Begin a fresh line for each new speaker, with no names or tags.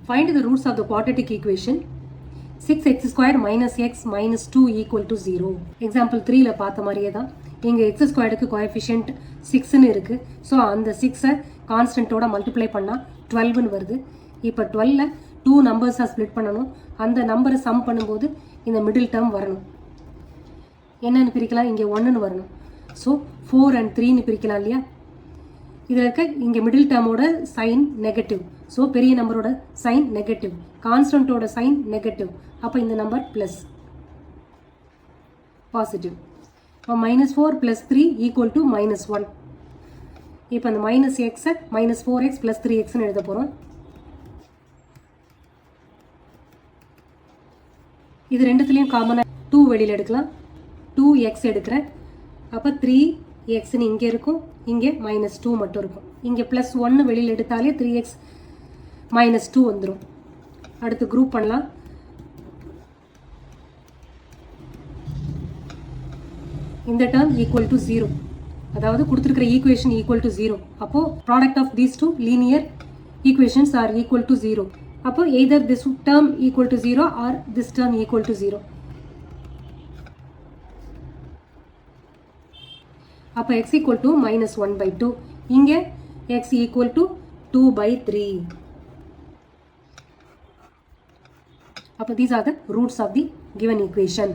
Find the roots of the quadratic equation 6x squared minus x minus 2 equal to 0. Example 3ல பார்த்த மாதிரியே தான் இங்கே x ஸ்கொயர்டுக்கு coefficient 6ன்னு இருக்குது. So அந்த 6ஐ கான்ஸ்டன்ட்டோட மல்டிப்ளை பண்ணால் 12ன்னு வருது. இப்போ 12ல் 2 நம்பர்ஸாக ஸ்ப்ளிட் பண்ணணும். அந்த நம்பரை சம் பண்ணும்போது இந்த மிடில் டேர்ம் வரணும். என்னென்னு பிரிக்கலாம்? இங்கே 1ன்னு வரணும். ஸோ 4 and 3ன்னு பிரிக்கலாம் இல்லையா? இதில் இருக்க இங்கே மிடில் டேர்மோட சைன் நெகட்டிவ். ஸோ பெரிய நம்பரோட சைன் நெகட்டிவ், கான்ஸ்டன்ட்டோட சைன் நெகட்டிவ். அப்போ இந்த நம்பர் ப்ளஸ் பாசிட்டிவ். இப்போ -4 + 3 = -1. இப்போ அந்த -x -4x + 3xன்னு எழுத போகிறோம். இது ரெண்டுத்துலேயும் காமனாக 2 வெளியில் எடுக்கலாம். 2x எடுக்கிறேன். அப்போ 3xன்னு இங்கே இருக்கும், இங்கே -2 மட்டும் இருக்கும். இங்கே +1 வெளியில் எடுத்தாலே 3x -2 வந்துடும். அடுத்து குரூப் பண்ணலாம். இந்த டேர்ம் ஈக்குவல் டு 0, அதாவது கொடுத்துருக்கிற ஈக்குவேஷன் ஈக்குவல் டு 0. அப்போது product of these two linear equations are equal to 0. அப்போ either this term equal to 0 or this term equal to 0. அப்போ x equal to -1/2. இங்கே x equal to 2/3. அப்போ these are the roots of the given equation.